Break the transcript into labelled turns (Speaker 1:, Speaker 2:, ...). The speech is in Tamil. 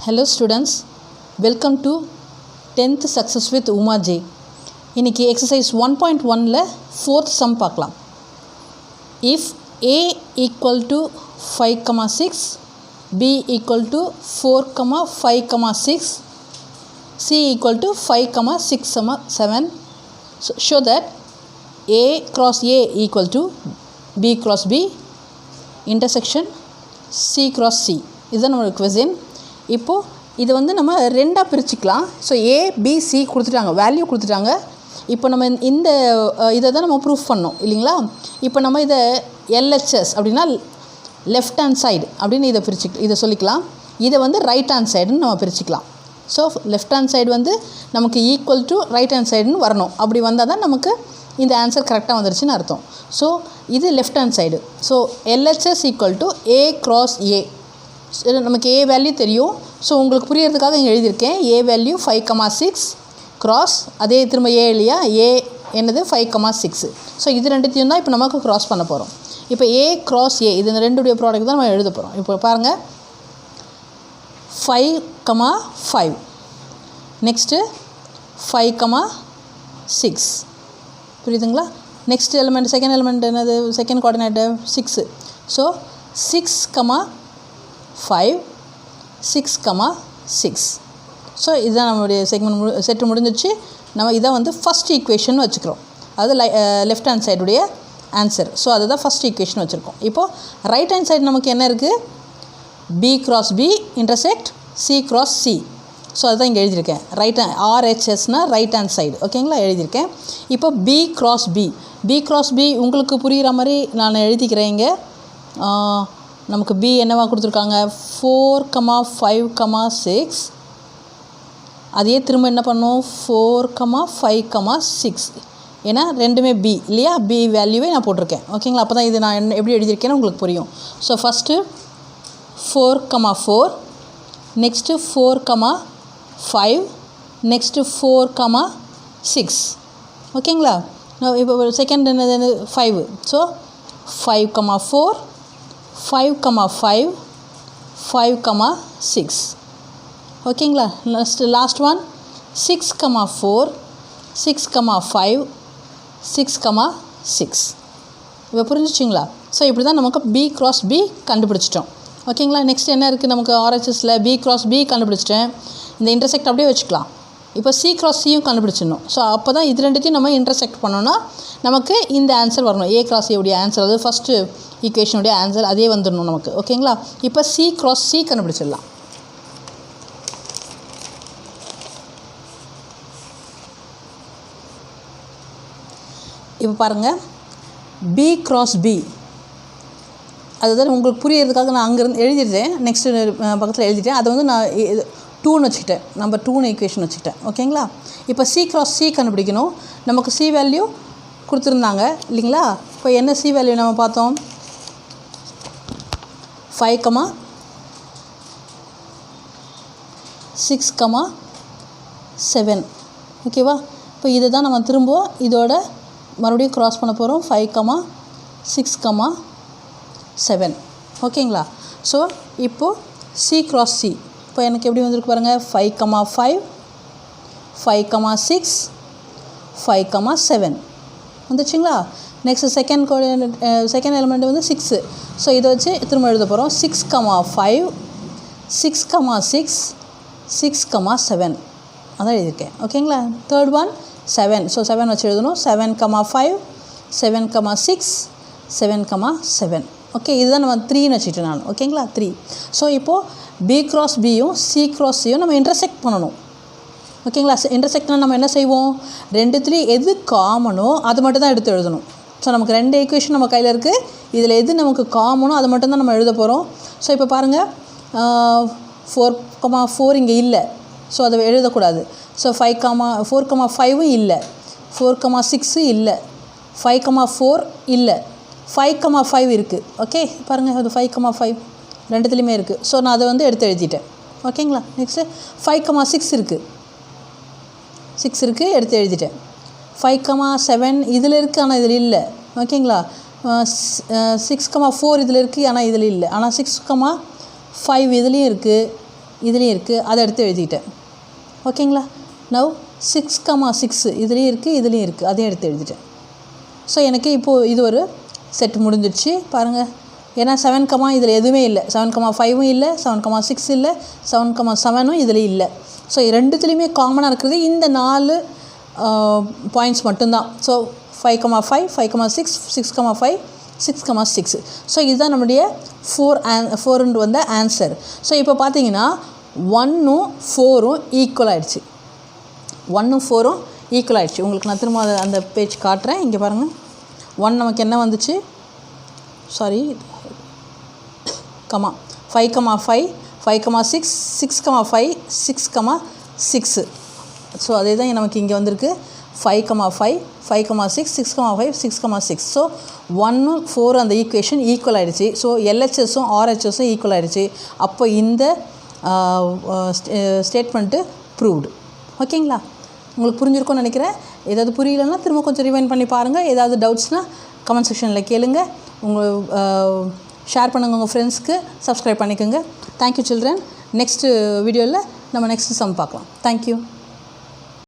Speaker 1: Hello students, welcome to 10th Success with Uma J. இன்னைக்கு exercise 1.1ல 4th sum பார்க்கலாம். If A equal to 5,6, B equal to 4,5,6, C equal to 5,6,7, so show that A cross A equal to B cross B intersection C cross C. இதுதான் நம்மளோட question. இப்போது இது வந்து நம்ம ரெண்டாக பிரிச்சுக்கலாம். ஸோ ஏபிசி கொடுத்துட்டாங்க, வேல்யூ கொடுத்துட்டாங்க. இப்போ நம்ம இந்த இதை தான் நம்ம ப்ரூஃப் பண்ணோம் இல்லைங்களா. இப்போ நம்ம இதை எல்ஹெச்எஸ் அப்படின்னா லெஃப்ட் ஹேண்ட் சைடு அப்படின்னு இதை சொல்லிக்கலாம். இதை வந்து ரைட் ஹேண்ட் சைடுன்னு நம்ம பிரிச்சுக்கலாம். ஸோ லெஃப்ட் ஹேண்ட் சைடு வந்து நமக்கு ஈக்குவல் டு ரைட் ஹேண்ட் சைடுன்னு வரணும். அப்படி வந்தால் தான் நமக்கு இந்த ஆன்சர் கரெக்டாக வந்துருச்சுன்னு அர்த்தம். ஸோ இது left hand side. So LHS equal to A cross ஏ. நமக்கு ஏ வேல்யூ தெரியும். ஸோ உங்களுக்கு புரியறதுக்காக இங்கே எழுதியிருக்கேன். ஏ வேல்யூ 5,6 க்ராஸ், அதே திரும்ப ஏ இல்லையா, ஏ என்னது 5,6. ஸோ இது ரெண்டுத்தையும் தான் இப்போ நமக்கு க்ராஸ் பண்ண போகிறோம். இப்போ ஏ க்ராஸ் ஏ, இது இந்த ரெண்டுடைய ப்ராடக்ட் தான் நம்ம எழுத போகிறோம். இப்போ பாருங்கள், 5,5 நெக்ஸ்ட்டு 5,6 புரியுதுங்களா. நெக்ஸ்ட் எலிமெண்ட், செகண்ட் எலிமெண்ட் என்னது, செகண்ட் கோஆர்டினேட்டு 6. ஸோ 6,5 6,6. ஸோ இதுதான் நம்மளுடைய செட்டு முடிஞ்சிச்சு. நம்ம இதை வந்து ஃபஸ்ட் ஈக்குவேஷன் வச்சுக்கிறோம். அது லெஃப்ட் ஹேண்ட் சைடுடைய ஆன்சர். ஸோ அதுதான் ஃபஸ்ட் ஈக்குவேஷன் வச்சுருக்கோம். இப்போது ரைட் ஹேண்ட் சைடு நமக்கு என்ன இருக்குது, B cross B intersect C cross C. So அதுதான் இங்கே எழுதியிருக்கேன். ரைட் ஆர்ஹெச்எஸ்னால் ரைட் ஹேண்ட் சைடு, ஓகேங்களா, எழுதியிருக்கேன். இப்போ B cross B, B cross B உங்களுக்கு புரிகிற மாதிரி நான் எழுதிக்கிறேன். இங்கே நமக்கு பி என்னவா கொடுத்துருக்காங்க, 4,5,6. அதையே திரும்ப என்ன பண்ணோம், 4,5,6. ஏன்னா ரெண்டுமே பி இல்லையா, பி வேல்யூவே நான் போட்டிருக்கேன், ஓகேங்களா. அப்போ தான் இது நான் எப்படி எழுதியிருக்கேன்னு உங்களுக்கு புரியும். ஸோ ஃபஸ்ட்டு 4,4, நெக்ஸ்ட்டு 4,5, நெக்ஸ்ட்டு 4,6, ஓகேங்களா. இப்போ செகண்ட் என்னது 5. ஸோ 5,4 5,5 5,6, ஓகேங்களா. Last one 6,4 6,5 6,6. இப்போ புரிஞ்சிச்சிங்களா. ஸோ இப்படி தான் நமக்கு பி க்ராஸ் பி கண்டுபிடிச்சிட்டோம், ஓகேங்களா. நெக்ஸ்ட் என்ன இருக்குது நமக்கு, ஆர்ஹெச்எஸில் பி க்ராஸ் பி கண்டுபிடிச்சிட்டேன். இந்த இன்டர்செக்ட் அப்படியே வச்சுக்கலாம். இப்போ சி க்ராஸ் சியும் கண்டுபிடிச்சிடணும். ஸோ அப்போ தான் இது ரெண்டுத்தையும் நம்ம இன்டர்செக்ட் பண்ணோன்னா நமக்கு இந்த ஆன்சர் வரணும். ஏ க்ராஸ் ஏவுடைய ஆன்சர், அது ஃபஸ்ட்டு ஈக்குவேஷனுடைய ஆன்சர் அதே வந்துடணும் நமக்கு, ஓகேங்களா. இப்போ சி க்ராஸ் சி கண்டுபிடிச்சிடலாம். இப்போ பாருங்கள், பி க்ராஸ் பி, அதுதான் உங்களுக்கு புரியறதுக்காக நான் அங்கேருந்து எழுதிட்டேன். நெக்ஸ்ட்டு பக்கத்தில் எழுதிட்டேன். அதை வந்து நான் 2ன்னு வச்சுக்கிட்டேன், நம்பர் 2ன்னு ஈக்குவேஷன் வச்சுக்கிட்டேன், ஓகேங்களா. இப்போ சி க்ராஸ் சி கண்டுபிடிக்கணும். நமக்கு சி வேல்யூ கொடுத்துருந்தாங்க இல்லைங்களா. இப்போ என்ன சி வேல்யூ நம்ம பார்த்தோம், 5,6,7, ஓகேவா. இப்போ இதை தான் நம்ம திரும்ப இதோட மறுபடியும் க்ராஸ் பண்ண போகிறோம். 5,6,7, ஓகேங்களா. ஸோ இப்போது சி க்ராஸ் சி இப்போ எனக்கு எப்படி வந்திருக்கு பாருங்கள், 5,5 5,6 5,7 வந்துச்சுங்களா. நெக்ஸ்ட் செகண்ட் எலிமெண்ட் வந்து 6. ஸோ இதை வச்சு திரும்ப எழுத போகிறோம். 6,5 6,6 6,7 அதான் எழுதியிருக்கேன், ஓகேங்களா. Third one 7. ஸோ 7 வச்சு எழுதணும். 7,5 7,6 7,7, ஓகே. இதுதான் நம்ம 3ன்னு வச்சுக்கிட்டேன் நான், ஓகேங்களா, 3. ஸோ இப்போது பி க்ராஸ் பியும் சி க்ராஸ் சியும் நம்ம இன்டர்செக்ட் பண்ணணும், ஓகேங்களா. இன்டர்செக்ட்னா நம்ம என்ன செய்வோம், ரெண்டுத்துலேயும் எது காமனோ அது மட்டும் தான் எடுத்து எழுதணும். ஸோ நமக்கு 2 ஈக்குவேஷன் நம்ம கையில் இருக்குது. இதில் எது நமக்கு காமனோ அது மட்டும் தான் நம்ம எழுத போகிறோம். ஸோ இப்போ பாருங்கள், 4,4 இங்கே இல்லை. ஸோ அதை எழுதக்கூடாது. ஸோ 4,5 இல்லை, 4,6 இல்லை, 5,4 இல்லை, 5,5 இருக்குது, ஓகே. பாருங்கள், அது 5,5 ரெண்டுத்துலேயுமே இருக்குது. ஸோ நான் அதை வந்து எடுத்து எழுதிட்டேன், ஓகேங்களா. நெக்ஸ்ட்டு 5,6 இருக்குது, 6 இருக்குது, எடுத்து எழுதிட்டேன். 5,7 இதில் இருக்குது, ஆனால் இதில் இல்லை, ஓகேங்களா. 6,4 இதில் இருக்குது, ஆனால் இதில் இல்லை. ஆனால் 6,5 இதுலேயும் இருக்குது, இதுலேயும் இருக்குது, அதை எடுத்து எழுதிட்டேன். ஓகேங்களா? நவ் 6,6 இதுலேயும் இருக்குது, இதுலேயும் இருக்குது, அதையும் எடுத்து எழுதிட்டேன். ஸோ எனக்கு இப்போது இது ஒரு செட் முடிஞ்சிடுச்சு பாருங்கள். ஏன்னா 7, இதில் எதுவுமே இல்லை, 7,5 இல்லை, 7,6 இல்லை, 7,7 இதில் இல்லை. ஸோ ரெண்டுத்துலேயுமே காமனாக இருக்கிறது இந்த 4 பாயிண்ட்ஸ் மட்டும்தான். ஸோ 5,5, 5,6, 6,5, 6,6. ஸோ இதுதான் நம்முடைய 4 வந்த ஆன்சர். ஸோ இப்போ பார்த்தீங்கன்னா 1ம் 4ம் ஈக்குவல் ஆகிடுச்சு. 1ம் 4ம் ஈக்குவல் ஆகிடுச்சு. உங்களுக்கு நான் திரும்ப அந்த பேஜ் காட்டுறேன். இங்கே பாருங்கள். 1 நமக்கு என்ன வந்துச்சு, சாரி 5,5, 5,6, 6,5, 6,6. ஸோ அதே தான் நமக்கு இங்கே வந்திருக்கு. 5,5, 5,6, 6,5, 6,6. ஸோ 1, 4 அந்த ஈக்குவேஷன் ஈக்குவல் ஆகிடுச்சு. ஸோ LHSம் RHSம் ஈக்குவல் ஆகிடுச்சு. அப்போ இந்த ஸ்டேட்மெண்ட்டு ப்ரூவ்டு. ஓகேங்களா? உங்களுக்கு புரிஞ்சிருக்கும்னு நினைக்கிறேன். ஏதாவது புரியலன்னா திரும்ப கொஞ்சம் ரிவைண்ட் பண்ணி பாருங்கள். ஏதாவது டவுட்ஸ்னால் கமெண்ட் செக்ஷனில் கேளுங்க. ஷேர் பண்ணுங்கள் உங்கள் ஃப்ரெண்ட்ஸ்க்கு. சப்ஸ்கிரைப் பண்ணிக்கோங்க. Thank you children. நெக்ஸ்ட்டு வீடியோவில் நம்ம நெக்ஸ்ட் சம் பார்க்கலாம். தேங்க்யூ.